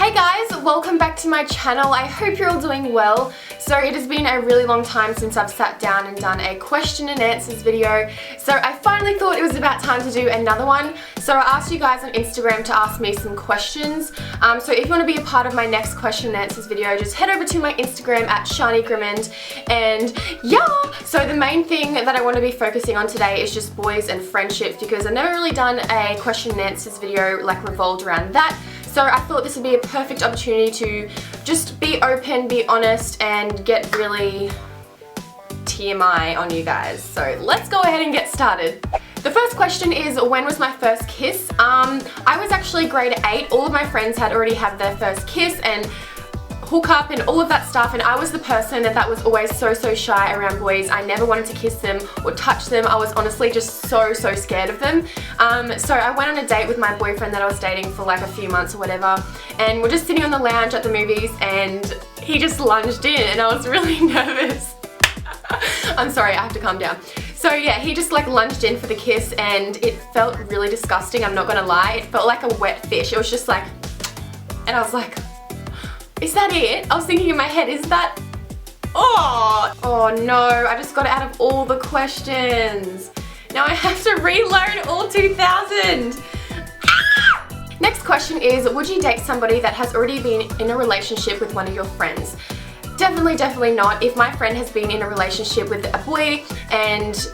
Hey guys, welcome back to my channel. I hope you're all doing well. So it has been a really long time since I've sat down and done a question and answers video. So I finally thought it was about time to do another one. So I asked you guys on Instagram to ask me some questions. So if you want to be a part of my next question and answers video, just head over to my Instagram at Kashani Grimmond. And yeah, so the main thing that I want to be focusing on today is just boys and friendships, because I've never really done a question and answers video like revolved around that. So I thought this would be a perfect opportunity to just be open, be honest, and get really TMI on you guys. So let's go ahead and get started. The first question is, when was my first kiss? I was actually grade 8. All of my friends had already had their first kiss and hook up and all of that stuff, and I was the person that was always so shy around boys. I never wanted to kiss them or touch them. I was honestly just so scared of them. So I went on a date with my boyfriend that I was dating for like a few months or whatever, and we're just sitting on the lounge at the movies and he just lunged in and I was really nervous. I'm sorry, I have to calm down. So yeah, he just like lunged in for the kiss and it felt really disgusting, I'm not gonna lie. It felt like a wet fish. It was just like, and I was like, is that it? I was thinking in my head, is that, oh no, I just got it out of all the questions. Now I have to relearn all 2000. Next question is, would you date somebody that has already been in a relationship with one of your friends? Definitely not. If my friend has been in a relationship with a boy and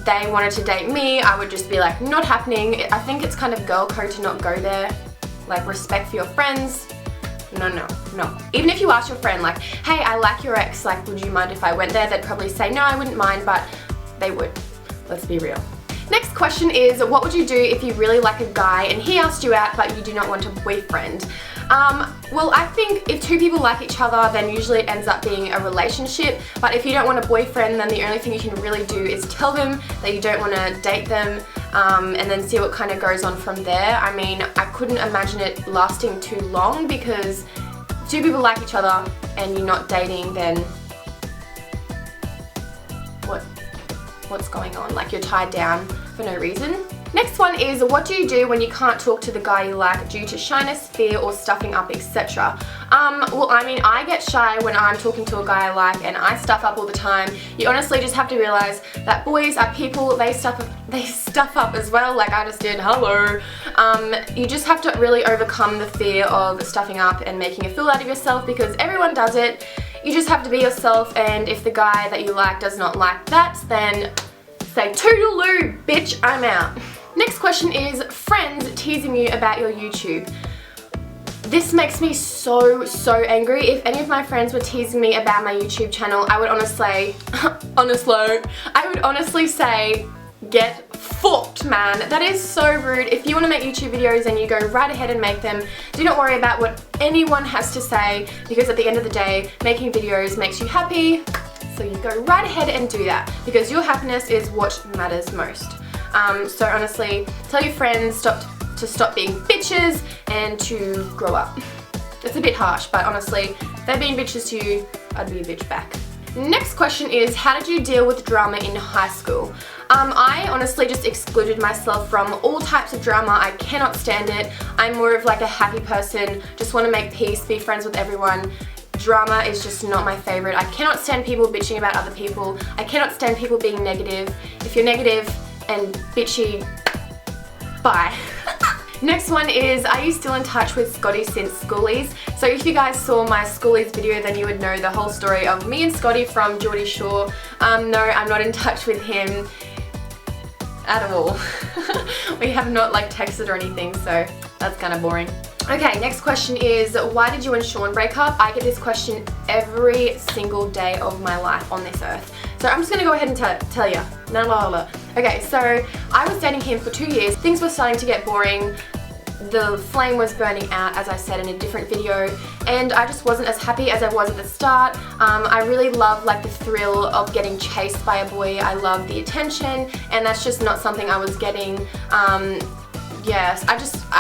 they wanted to date me, I would just be like, not happening. I think it's kind of girl code to not go there. Like, respect for your friends. No. Even if you ask your friend like, hey, I like your ex, like, would you mind if I went there? They'd probably say, no, I wouldn't mind, but they would. Let's be real. Next question is, what would you do if you really like a guy and he asked you out but you do not want a boyfriend? Well, I think if two people like each other, then usually it ends up being a relationship. But if you don't want a boyfriend, then the only thing you can really do is tell them that you don't want to date them, and then see what kind of goes on from there. I mean, I couldn't imagine it lasting too long, because if two people like each other and you're not dating, then what's going on? Like, you're tied down for no reason. Next one is, what do you do when you can't talk to the guy you like due to shyness, fear, or stuffing up, etc.? Well, I mean, I get shy when I'm talking to a guy I like and I stuff up all the time. You honestly just have to realize that boys are people, they stuff up as well, like I just did, hello. You just have to really overcome the fear of stuffing up and making a fool out of yourself, because everyone does it. You just have to be yourself, and if the guy that you like does not like that, then say toodaloo, bitch, I'm out. Next question is, friends teasing you about your YouTube. This makes me so angry. If any of my friends were teasing me about my YouTube channel, I would honestly say, get fucked, man. That is so rude. If you want to make YouTube videos, then you go right ahead and make them. Do not worry about what anyone has to say, because at the end of the day, making videos makes you happy. So you go right ahead and do that, because your happiness is what matters most. So honestly, tell your friends to stop being bitches and to grow up. It's a bit harsh, but honestly, if they're being bitches to you, I'd be a bitch back. Next question is, how did you deal with drama in high school? I honestly just excluded myself from all types of drama. I cannot stand it. I'm more of like a happy person, just want to make peace, be friends with everyone. Drama is just not my favorite. I cannot stand people bitching about other people. I cannot stand people being negative. If you're negative and bitchy, bye. Next one is, are you still in touch with Scotty since schoolies? So if you guys saw my schoolies video, then you would know the whole story of me and Scotty from Geordie Shore. No, I'm not in touch with him at all. We have not like texted or anything, so that's kind of boring. Okay, next question is, why did you and Sean break up? I get this question every single day of my life on this earth. So I'm just gonna go ahead and tell you. Okay, so I was dating him for 2 years. Things were starting to get boring. The flame was burning out, as I said in a different video, and I just wasn't as happy as I was at the start. I really love like the thrill of getting chased by a boy. I love the attention, and that's just not something I was getting. Yes, I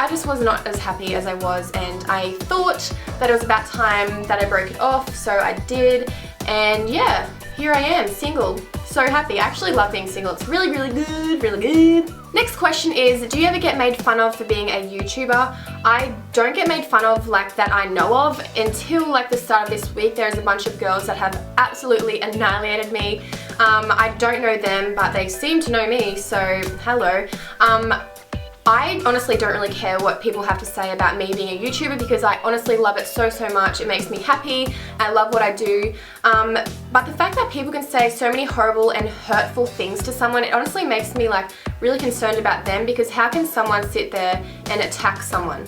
just was not as happy as I was, and I thought that it was about time that I broke it off, so I did, and yeah, here I am, single. So happy. I actually love being single. It's really good, really good. Next question is, do you ever get made fun of for being a YouTuber? I don't get made fun of like that I know of until like the start of this week. There's a bunch of girls that have absolutely annihilated me. I don't know them, but they seem to know me, so hello. I honestly don't really care what people have to say about me being a YouTuber because I honestly love it so much. It makes me happy. I love what I do. But the fact that people can say so many horrible and hurtful things to someone, it honestly makes me like really concerned about them, because how can someone sit there and attack someone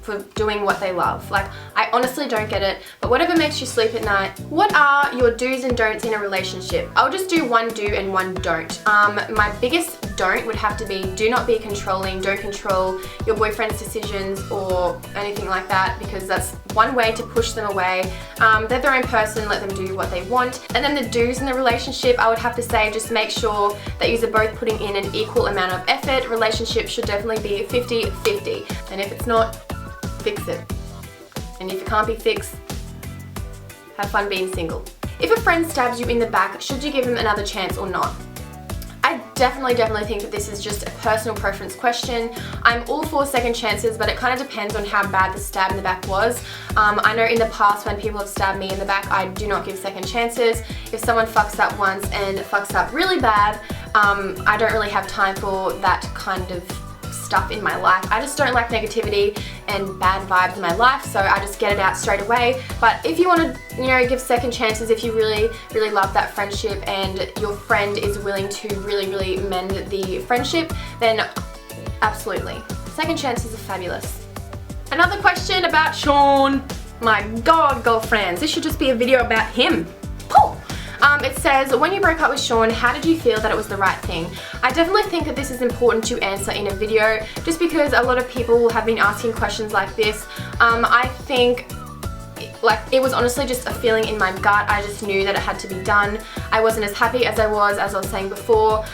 for doing what they love? Like, I honestly don't get it, but whatever makes you sleep at night. What are your do's and don'ts in a relationship? I'll just do one do and one don't. My biggest don't would have to be, do not be controlling. Don't control your boyfriend's decisions or anything like that, because that's one way to push them away. They're their own person, let them do what they want. And then the do's in the relationship, I would have to say, just make sure that you're both putting in an equal amount of effort. Relationship should definitely be 50-50. And if it's not, fix it. And if it can't be fixed, have fun being single. If a friend stabs you in the back, should you give him another chance or not? I definitely think that this is just a personal preference question. I'm all for second chances, but it kind of depends on how bad the stab in the back was. I know in the past when people have stabbed me in the back, I do not give second chances. If someone fucks up once and fucks up really bad, I don't really have time for that kind of stuff in my life. I just don't like negativity and bad vibes in my life, so I just get it out straight away. But if you want to, you know, give second chances, if you really love that friendship and your friend is willing to really mend the friendship, then absolutely. Second chances are fabulous. Another question about Sean. My God, girlfriends, this should just be a video about him. Woo! It says, when you broke up with Sean, how did you feel that it was the right thing? I definitely think that this is important to answer in a video, just because a lot of people have been asking questions like this. I think like it was honestly just a feeling in my gut. I just knew that it had to be done. I wasn't as happy as I was saying before.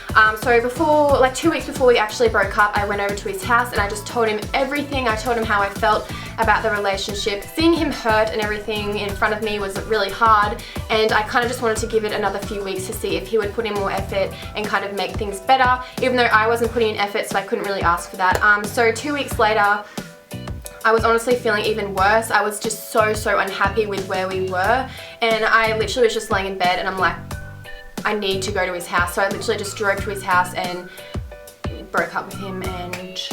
So before, like 2 weeks before we actually broke up, I went over to his house and I just told him everything. I told him how I felt about the relationship. Seeing him hurt and everything in front of me was really hard, and I kind of just wanted to give it another few weeks to see if he would put in more effort and kind of make things better, even though I wasn't putting in effort, so I couldn't really ask for that. So 2 weeks later, I was honestly feeling even worse. I was just so unhappy with where we were, and I literally was just laying in bed and I'm like, I need to go to his house. So I literally just drove to his house and broke up with him, and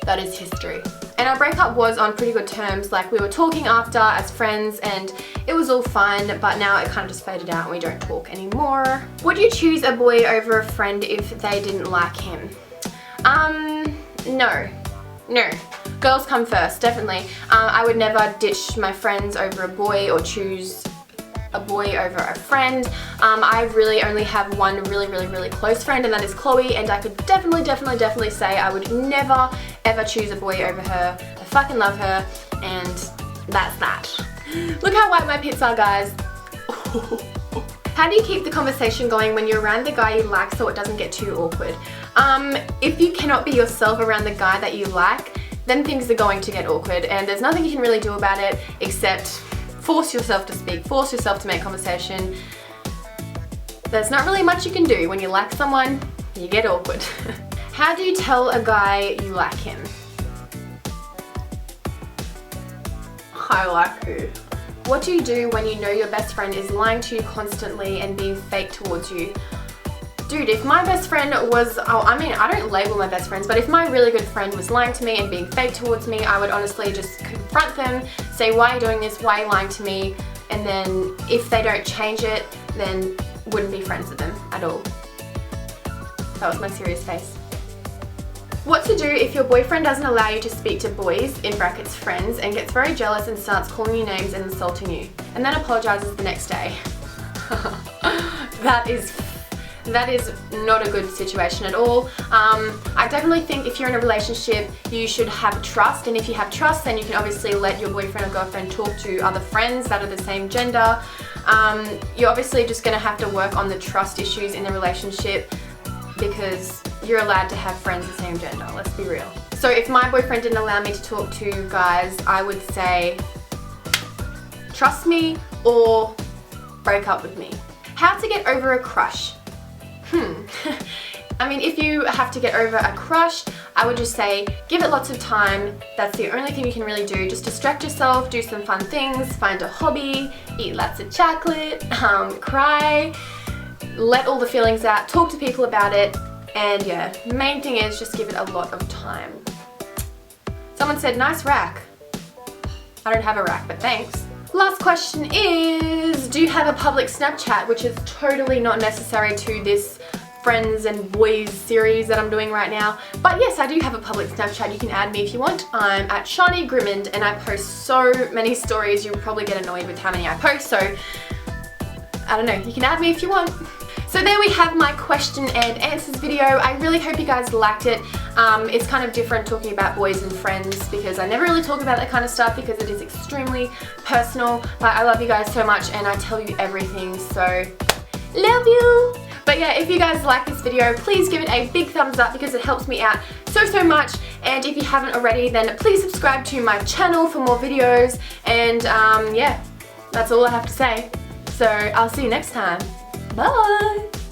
that is history. And our breakup was on pretty good terms. Like, we were talking after as friends and it was all fine, but now it kind of just faded out and we don't talk anymore. Would you choose a boy over a friend if they didn't like him? No. Girls come first, definitely. I would never ditch my friends over a boy or choose a boy over a friend. I really only have one really close friend, and that is Chloe, and I could definitely say I would never ever choose a boy over her. I fucking love her, and that's that. Look how white my pits are, guys. How do you keep the conversation going when you're around the guy you like so it doesn't get too awkward? If you cannot be yourself around the guy that you like, then things are going to get awkward, and there's nothing you can really do about it except force yourself to speak, force yourself to make conversation. There's not really much you can do. When you like someone, you get awkward. How do you tell a guy you like him? I like you. What do you do when you know your best friend is lying to you constantly and being fake towards you? Dude, if my best friend was, I don't label my best friends, but if my really good friend was lying to me and being fake towards me, I would honestly just confront them, say, why are you doing this, why are you lying to me? And then if they don't change it, then wouldn't be friends with them at all. That was my serious face. What to do if your boyfriend doesn't allow you to speak to boys, in brackets friends, and gets very jealous and starts calling you names and insulting you, and then apologizes the next day? That is not a good situation at all. I definitely think if you're in a relationship, you should have trust, and if you have trust, then you can obviously let your boyfriend or girlfriend talk to other friends that are the same gender. You're obviously just going to have to work on the trust issues in the relationship, because you're allowed to have friends of the same gender, let's be real. So if my boyfriend didn't allow me to talk to guys, I would say trust me or break up with me. How to get over a crush? I mean, if you have to get over a crush, I would just say give it lots of time. That's the only thing you can really do. Just distract yourself, do some fun things, find a hobby, eat lots of chocolate, cry, let all the feelings out, talk to people about it, and yeah, the main thing is just give it a lot of time. Someone said, nice rack. I don't have a rack, but thanks. Last question is, do you have a public Snapchat? Which is totally not necessary to this friends and boys series that I'm doing right now. But yes, I do have a public Snapchat. You can add me if you want. I'm at Shani Grimmond and I post so many stories. You'll probably get annoyed with how many I post, so I don't know, you can add me if you want. So there we have my question and answers video. I really hope you guys liked it. It's kind of different talking about boys and friends because I never really talk about that kind of stuff because it is extremely personal. But I love you guys so much and I tell you everything, so love you! But yeah, if you guys like this video, please give it a big thumbs up because it helps me out so much. And if you haven't already, then please subscribe to my channel for more videos. And yeah, that's all I have to say. So I'll see you next time. Bye!